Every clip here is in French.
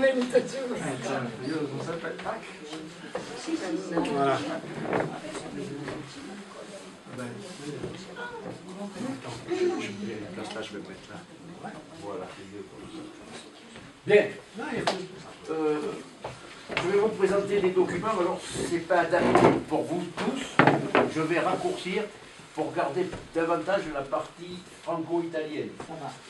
Voilà. Je vais mettre là. Voilà. Bien. Je vais vous présenter des documents. Alors, ce n'est pas adapté pour vous tous. Je vais raccourcir pour garder davantage la partie franco-italienne.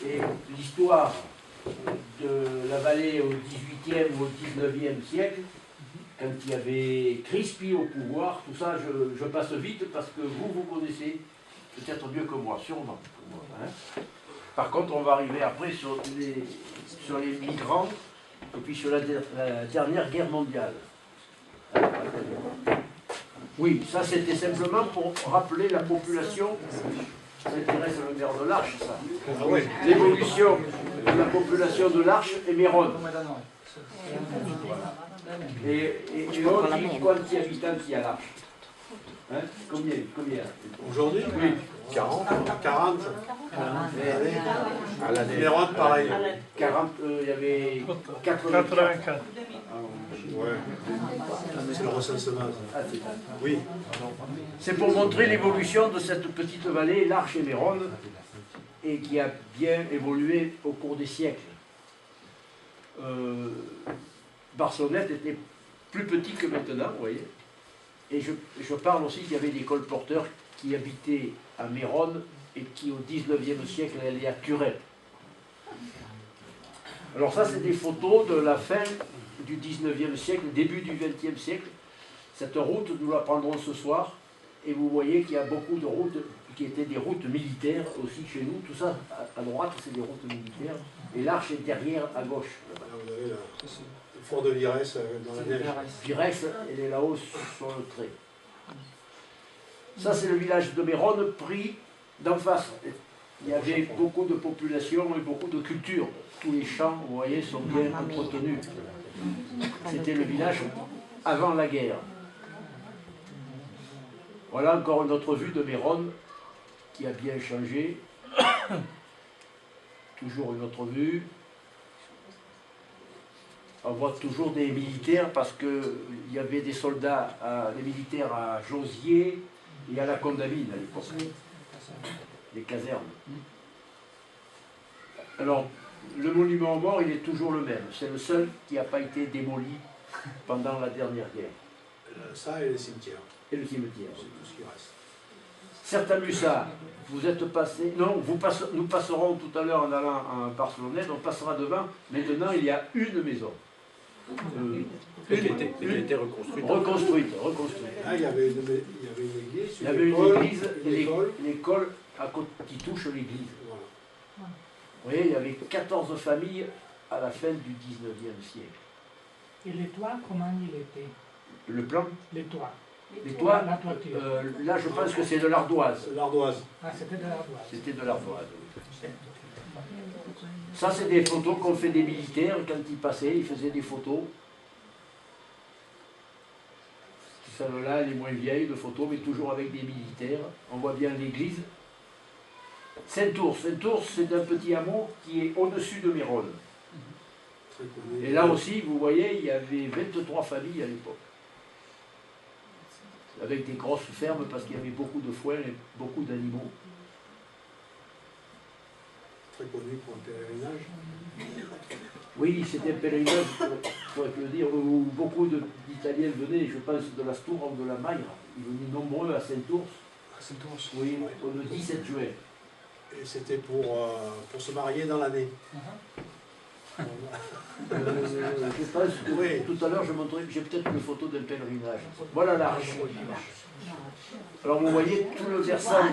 Et l'histoire de la vallée au XVIIIe ou au XIXe siècle, quand il y avait Crispi au pouvoir, tout ça, je passe vite parce que vous connaissez peut-être mieux que moi, sûrement. Hein. Par contre, on va arriver après sur les migrants et puis sur la dernière guerre mondiale. Oui, ça c'était simplement pour rappeler la population. Ça intéresse le maire de l'Arche, ça. Ah ouais. L'évolution de la population de l'Arche et Méronne. Et quanti habitants il y a à l'Arche? Hein? Combien? Aujourd'hui? Oui. 40. À l'année. Méronne, pareil. 40, il y avait 84. Ouais. C'est le recensement. Ah, c'est ça. Oui. C'est pour montrer l'évolution de cette petite vallée, l'Arche et Méronne, et qui a bien évolué au cours des siècles. Barcelonnette était plus petit que maintenant, vous voyez. Et je parle aussi qu'il y avait des colporteurs qui habitaient à Méronne et qui au XIXe siècle allaient à Turenne. Alors ça, c'est des photos de la fin du XIXe siècle, début du XXe siècle. Cette route, nous la prendrons ce soir. Et vous voyez qu'il y a beaucoup de routes qui étaient des routes militaires aussi chez nous. Tout ça, à droite, c'est des routes militaires. Et l'Arche est derrière, à gauche. Là, vous avez le fort de Virès dans la neige. Virès, elle est là-haut sur le trait. Ça, c'est le village de Méronne pris d'en face. Il y avait beaucoup de population et beaucoup de culture. Tous les champs, vous voyez, sont bien entretenus. C'était le village avant la guerre. Voilà encore une autre vue de Méronne qui a bien changé. Toujours une autre vue. On voit toujours des militaires parce qu'il y avait des soldats, des militaires à Josier et à la Condamine à l'époque. Les casernes. Alors, le monument aux morts, il est toujours le même. C'est le seul qui n'a pas été démoli pendant la dernière guerre. Ça et le cimetière. Et le cimetière. C'est tout ce qui reste. Certain-Mussard, vous êtes passé... Non, nous passerons tout à l'heure en allant à Barcelonnette, on passera devant. Maintenant, il y a une maison. Qui a été reconstruite. Reconstruite. Là, il y avait une église. Il y avait une église et l'école à côté qui touche l'église. Voilà. Vous voyez, il y avait 14 familles à la fin du 19e siècle. Et les toits, comment il était? Le plan? Les toits. Les toits, La toiture. là je pense que c'est de l'ardoise. L'ardoise. Ah, c'était de l'ardoise. C'était de l'ardoise, oui. Ça, c'est des photos qu'ont fait des militaires quand ils passaient, ils faisaient des photos. Celle-là, elle est moins vieille de photos, mais toujours avec des militaires. On voit bien l'église. Saint-Ours, c'est un petit hameau qui est au-dessus de Méronne. Et là aussi, vous voyez, il y avait 23 familles à l'époque. Avec des grosses fermes parce qu'il y avait beaucoup de foin et beaucoup d'animaux. Très connu pour un pèlerinage. Oui, c'était un pèlerinage, il faudrait le dire, où beaucoup d'Italiens venaient, je pense, de la Stour ou de la Maire. Ils venaient nombreux à Saint-Ours. À Saint-Ours. Oui, le 17 juin. Et c'était pour se marier dans l'année. Je pense que oui. Tout à l'heure, je montrerai, j'ai peut-être une photo d'un pèlerinage. Voilà l'Arche. Alors vous voyez, tout le versant,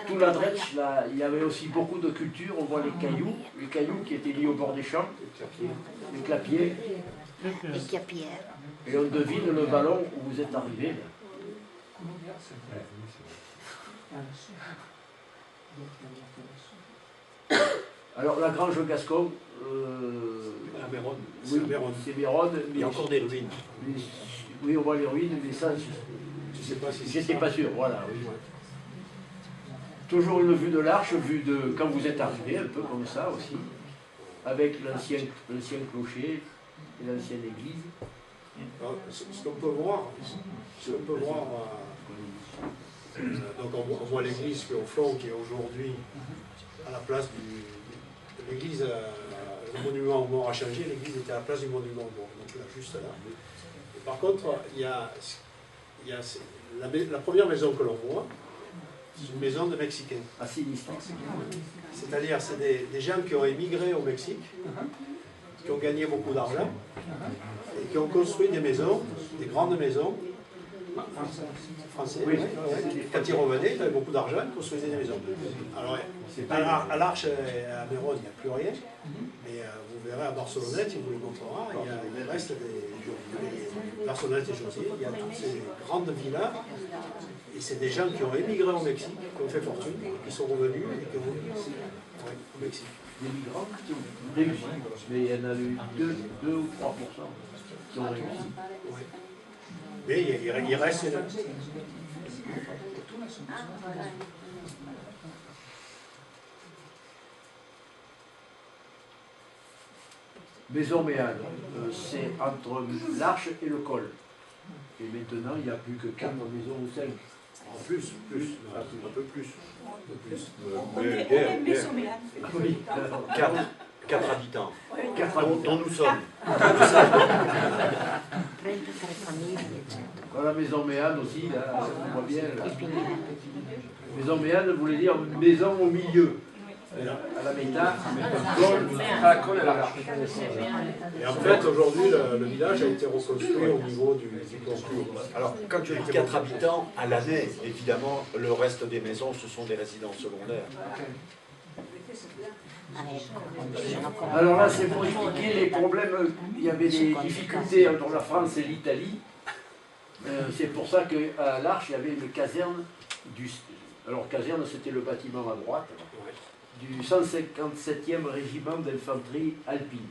tout la Dretsch, là, il y avait aussi beaucoup de culture. On voit les cailloux qui étaient liés au bord des champs, les clapiers. Et on devine le vallon où vous êtes arrivé. Alors la Grange Gascon, Méronne. oui, c'est Méronne. Il y a encore des ruines. Oui, on voit les ruines, mais ça, Je sais pas si j'étais pas sûr. Voilà, oui. Toujours une vue de l'Arche, vue de quand vous êtes arrivé, un peu comme ça aussi, avec l'ancien clocher. et l'ancienne église. Alors, ce qu'on peut voir, donc on voit l'église qui est au fond, qui est aujourd'hui à la place de l'église, le monument aux morts a changé, l'église était à la place du monument aux morts, donc là, juste là. Et par contre, il y a la première maison que l'on voit, c'est une maison de Mexicains. À sinistre. C'est-à-dire, c'est des gens qui ont émigré au Mexique, qui ont gagné beaucoup d'argent, et qui ont construit des maisons, des grandes maisons, français. Oui. Quand ils revenaient, ils avaient beaucoup d'argent, ils construisaient des maisons. Alors, à l'Arche et à Mérode, il n'y a plus rien, mais vous verrez à Barcelonnette, il vous le montrera, il reste des Barcelonnette et José, il y a toutes ces grandes villas, et c'est des gens qui ont émigré au Mexique, qui ont fait fortune, qui sont revenus et qui ont au Mexique. Des migrants qui ont réussi, mais il y en a eu 2 ou 3% qui ont réussi. Oui. Mais il reste... Maison Méane, c'est entre l'Arche et le col. Et maintenant, il n'y a plus que 4 maisons ou 5. En plus, un peu plus. Combien de maisons Méane? Oui. 4 habitants, 4 habitants. dont nous sommes. Dans la maison Méane aussi, là, on voit bien. Là. Maison Méane voulait dire maison au milieu. À la méta, à la colle et à l'arche. Et en fait, aujourd'hui, le village a été reconstruit au niveau du pont. Alors, quand tu dis 4 habitants, à l'année, évidemment, le reste des maisons, ce sont des résidences secondaires. Alors là, c'est pour expliquer les problèmes. Il y avait des difficultés entre la France et l'Italie. C'est pour ça qu'à l'Arche, il y avait une caserne du... Alors, caserne, c'était le bâtiment à droite, du 157e régiment d'infanterie alpine.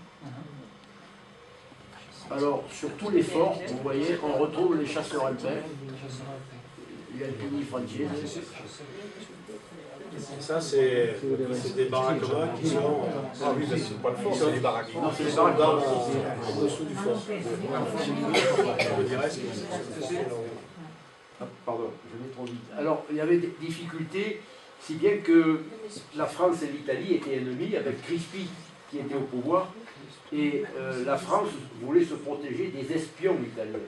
Alors, sur tous les forts, vous voyez, on retrouve les chasseurs alpins. Il y a Alpini Francese. Ça, c'est des baraquements qui sont... Ah oui, mais c'est pas le fort, c'est les baraques. Non, c'est Ils les sont baraques. en dessous du fort. Je dirais que c'est Ah, pardon, je vais trop vite. Alors, il y avait des difficultés, si bien que la France et l'Italie étaient ennemies, avec Crispi qui était au pouvoir, et la France voulait se protéger des espions italiens.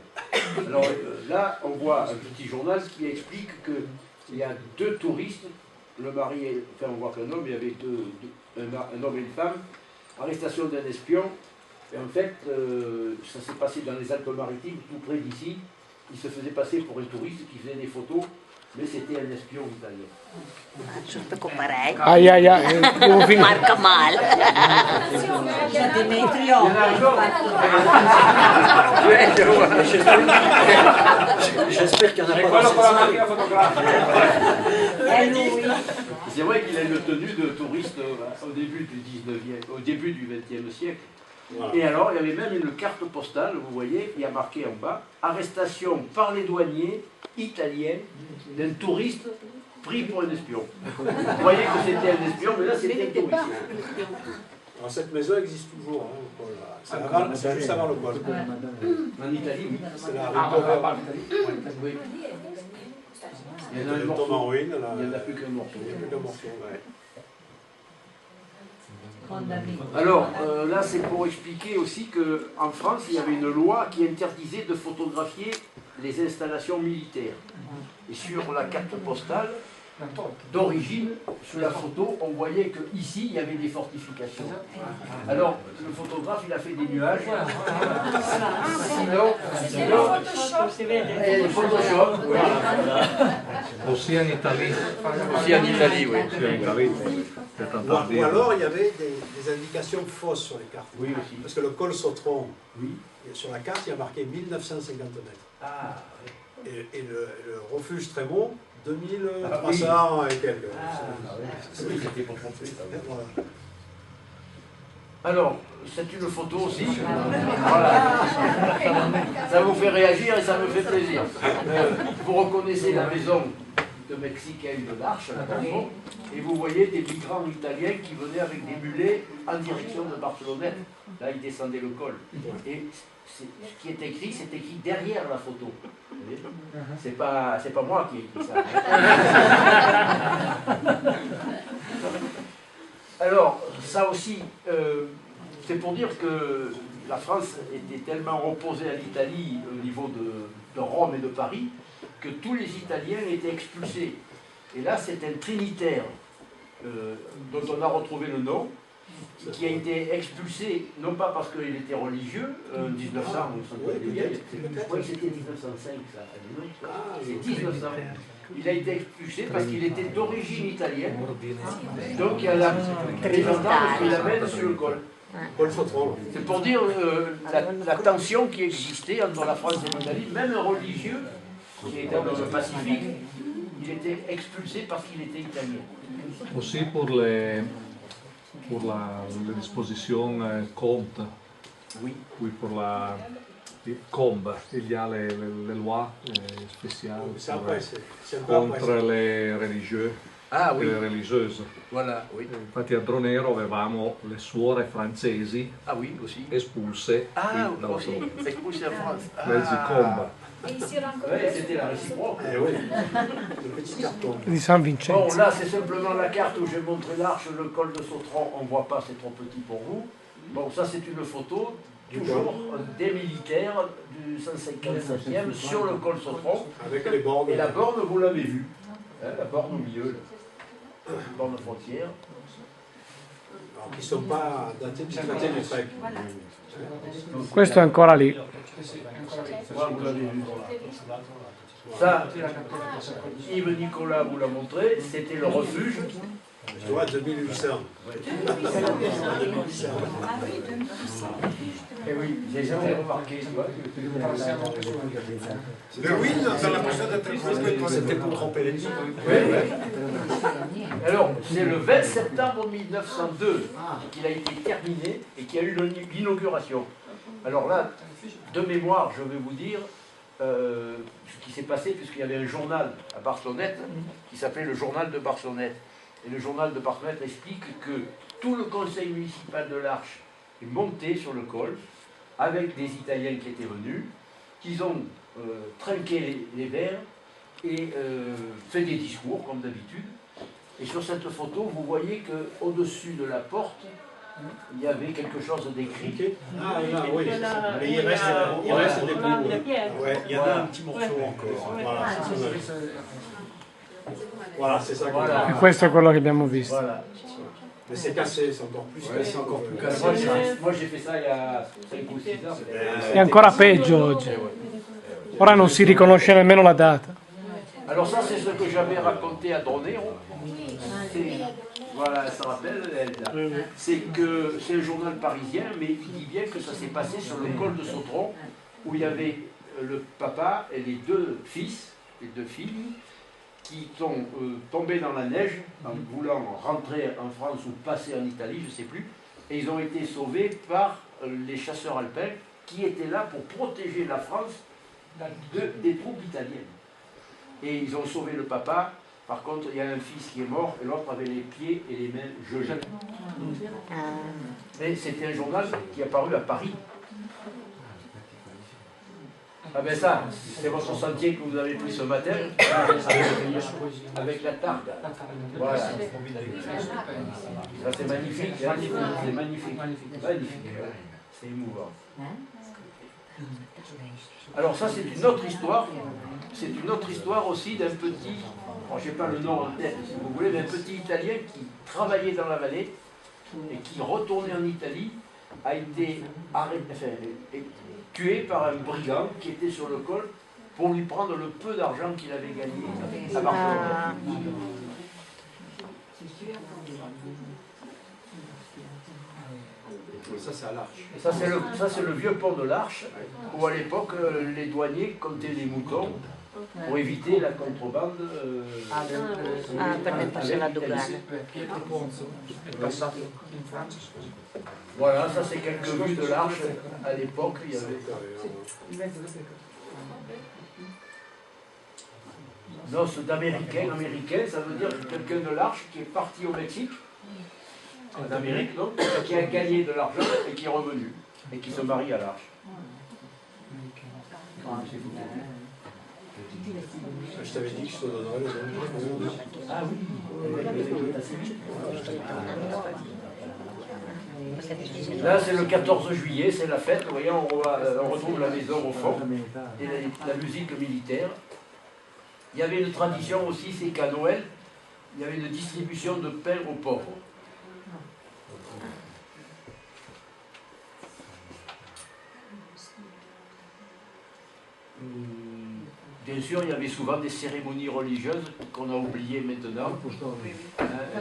Alors là, on voit un petit journal qui explique qu'il y a 2 touristes, le mari, enfin on voit qu'un homme, il y avait un homme et une femme, arrestation d'un espion, et en fait, ça s'est passé dans les Alpes-Maritimes, tout près d'ici. Il se faisait passer pour un touriste qui faisait des photos, mais c'était un espion italien. Giusto comparei. Ai ai ai, devo finire. Marca mal. Il y en a J'espère qu'il n'y en a pas dans C'est vrai qu'il a une tenue de touriste au début du XXe siècle. Voilà. Et alors, il y avait même une carte postale, vous voyez, il y a marqué en bas, arrestation par les douaniers italiens d'un touriste pris pour un espion. Vous voyez que c'était un espion, mais là c'était un touriste. Alors, cette maison existe toujours. Hein, c'est juste avant le col. En Italie, oui. C'est la rue Oui. Il y en a un tombe morceau. en ruine. Il n'y en a plus qu'un morceau. Il n'y a plus qu'un morceau. Ouais. Alors, là, c'est pour expliquer aussi qu'en France, il y avait une loi qui interdisait de photographier les installations militaires. Et sur la carte postale, d'origine, sur la photo, on voyait qu'ici, il y avait des fortifications. Alors, le photographe, il a fait des nuages. Sinon, et le Photoshop, oui. Aussi en Italie. Aussi en Italie, oui. Aussi en Italie, c'est entendu. Ou alors, il y avait des indications fausses sur les cartes. Oui, aussi. Parce que le col Sautron, Oui. sur la carte, il y a marqué 1950 mètres. Ah, Et le refuge Trémont, 2300 et quelques. oui, c'était pour tromper, ça, oui. Voilà. Alors, c'est une photo aussi. Voilà. Ça vous fait réagir et ça me fait plaisir. Vous reconnaissez la maison de mexicaine de l'Arche, et vous voyez des migrants italiens qui venaient avec des mulets en direction de Barcelonnette. Là, ils descendaient le col. Et ce qui est écrit, c'est écrit derrière la photo. C'est pas moi qui ai écrit ça. Alors, ça aussi, c'est pour dire que la France était tellement opposée à l'Italie au niveau de Rome et de Paris que tous les Italiens étaient expulsés. Et là, c'est un Trinitaire dont on a retrouvé le nom, qui a été expulsé, non pas parce qu'il était religieux, 1900, je crois que c'était 1905, ça. C'est 1900. Il a été expulsé parce qu'il était d'origine italienne. Donc il y a les gendarmes qui l'amènent sur le col. C'est pour dire la tension qui existait entre la France et l'Italie. Même un religieux qui était dans le Pacifique, il était expulsé parce qu'il était italien. Aussi pour les dispositions compte. Oui. Oui, pour la combe, il y a les lois spéciales contre les religieux e le religieuses. Voilà, oui. Infatti a Dronero avevamo le suore francesi espulse dalla aussi, expulsé en France. mezzi combe. Et ici, encore. Oui, c'était la réciproque. Le petit carton. Di San Vincenzo. Bon, là, c'est simplement la carte où j'ai montré l'Arche, le col de Sautron. On ne voit pas, c'est trop petit pour vous. Bon, ça, c'est une photo, toujours des militaires du 157e sur le col Sautron. Avec les bornes. Et la borne, vous l'avez vue. Hein, la borne au milieu, là. Borne frontière. Alors qu'ils ne sont pas datés du traité d'Utrecht. Voilà. Questo è ancora lì. Voilà, vous l'avez vu. Ça, Yves Nicolas vous l'a montré, c'était le refuge. Je vois 2800. Et oui, j'ai jamais remarqué. Le oui, dans la prochaine C'était pour tromper les titres. Oui, oui. Alors, c'est le 20 septembre 1902 qu'il a été terminé et qu'il y a eu l'inauguration. Alors là, de mémoire, je vais vous dire ce qui s'est passé, puisqu'il y avait un journal à Barcelonnette qui s'appelait le Journal de Barcelonnette. Et le Journal de Barcelonnette explique que tout le conseil municipal de l'Arche est monté sur le col avec des Italiens qui étaient venus, qu'ils ont trinqué les verres et fait des discours, comme d'habitude. Et sur cette photo, vous voyez qu'au-dessus de la porte, il y avait quelque chose d'écrit. Ah, là, oui. Mais il reste des bouts. Ouais, il y en a un petit morceau encore. Voilà, voilà, c'est ça. Voilà. E questo è quello che abbiamo visto. Voilà. Mais c'est cassé, c'est encore plus cassé. c'est encore plus cassé. Moi, j'ai fait ça il y a 5 ou 6 ans. È ancora peggio oggi. Ora non si riconosce nemmeno la data. Alors ça, c'est ce que j'avais raconté à Dronero. Voilà, ça rappelle, Elda. C'est que c'est un journal parisien, mais il dit bien que ça s'est passé sur le col de Sautron, où il y avait le papa et les 2 fils, les 2 filles, qui sont tombés dans la neige en voulant rentrer en France ou passer en Italie, je ne sais plus, et ils ont été sauvés par les chasseurs alpins qui étaient là pour protéger la France des troupes italiennes. Et ils ont sauvé le papa. Par contre, il y a un fils qui est mort et l'autre avait les pieds et les mains gelés. Et c'était un journal qui est apparu à Paris. Ah ben ça, c'est votre sentier que vous avez pris ce matin avec la tarde. Voilà. Ça c'est magnifique, hein. C'est magnifique. Magnifique. C'est émouvant. Alors ça c'est une autre histoire. C'est une autre histoire aussi d'un petit, je n'ai pas le nom en tête si vous voulez, mais un petit Italien qui travaillait dans la vallée et qui retournait en Italie a été tué par un brigand qui était sur le col pour lui prendre le peu d'argent qu'il avait gagné à Barcelone. Ça, c'est à l'Arche. Ça, c'est le vieux pont de l'Arche, où à l'époque, les douaniers comptaient les moutons pour éviter la contrebande. Per mettersi la dogana. Voilà, ça c'est quelques vues de l'Arche. À l'époque, il y avait... Noces d'Américain. Américain, ça veut dire quelqu'un de l'Arche qui est parti au Mexique, d'Amérique donc, qui a gagné de l'argent et qui est revenu, et qui se marie à l'Arche. Je t'avais dit que je te donnerais les autres. Ah oui. Là, c'est le 14 juillet, c'est la fête. Vous voyez, on retrouve la maison au fond et la musique militaire. Il y avait une tradition aussi, c'est qu'à Noël, il y avait une distribution de pain aux pauvres. Bien sûr, il y avait souvent des cérémonies religieuses qu'on a oubliées maintenant,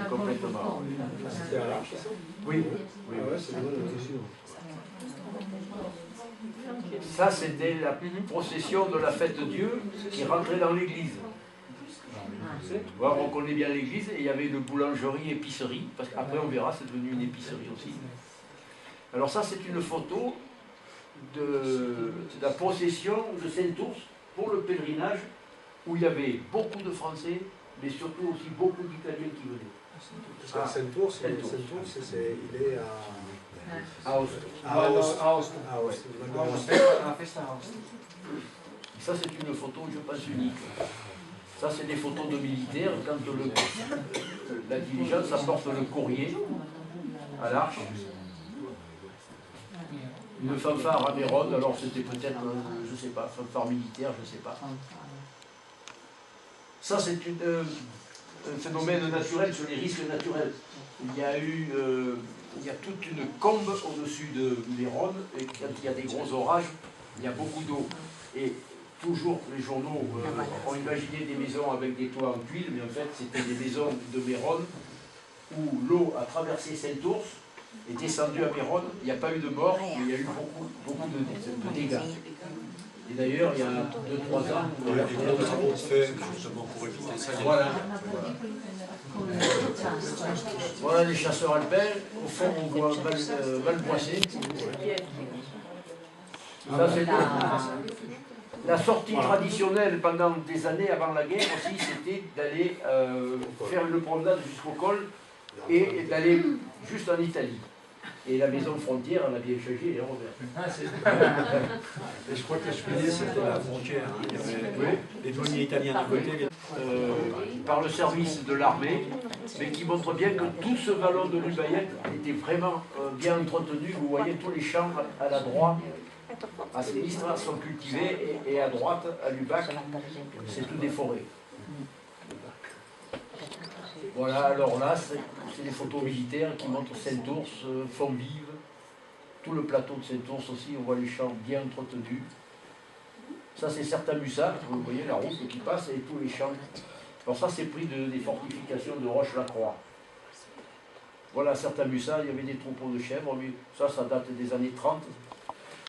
complètement. C'était à l'Arche, ça? Oui. Oui, ouais, c'est une bonne notion. Ça, c'était la procession de la fête de Dieu qui rentrait dans l'église. On connaît bien l'église et il y avait une boulangerie-épicerie, parce qu'après on verra, c'est devenu une épicerie aussi. Alors ça, c'est une photo de la procession de Saint-Ours pour le pèlerinage, où il y avait beaucoup de Français, mais surtout aussi beaucoup d'Italiens qui venaient. Parce que Saint-Ours, il est à Aoste. Ça, c'est une photo, je pense, unique. Ça, c'est des photos de militaires quand la diligence apporte le courrier à l'Arche. Une fanfare à Vérone, alors c'était peut-être, je ne sais pas, fanfare militaire, je ne sais pas. Ça, c'est un phénomène naturel sur les risques naturels. Il y a toute une combe au-dessus de Vérone, et quand il y a des gros orages, il y a beaucoup d'eau. Et toujours, les journaux ont imaginé des maisons avec des toits en tuiles, mais en fait, c'était des maisons de Vérone où l'eau a traversé Saint-Ours, est descendu à Vérone. Il n'y a pas eu de mort, mais il y a eu beaucoup de dégâts. Et d'ailleurs, il y a 2-3 ans, des travaux faits justement pour éviter ça. Voilà les chasseurs alpins. Au fond, on voit Valboissé. Ça, c'est la sortie traditionnelle pendant des années avant la guerre aussi, c'était d'aller faire une promenade jusqu'au col et d'aller juste en Italie. Et la maison frontière, on a bien changé, elle est revers. Et je crois que c'était la frontière. Il y avait les douaniers italiens d'un côté. Par le service de l'armée, mais qui montre bien que tout ce vallon de l'Ubayette était vraiment bien entretenu. Vous voyez tous les champs à la droite, à Sinistre, sont cultivés, et à droite, à Lubac, c'est tout des forêts. Voilà, alors là, c'est des photos militaires qui montrent Saint-Ours, Fonvive, tout le plateau de Saint-Ours aussi, on voit les champs bien entretenus. Ça, c'est Certa-Mussat, vous voyez la route qui passe et tous les champs. Alors ça, c'est pris des fortifications de Roche-la-Croix. Voilà, Certa-Mussat, il y avait des troupeaux de chèvres, mais ça date des années 30.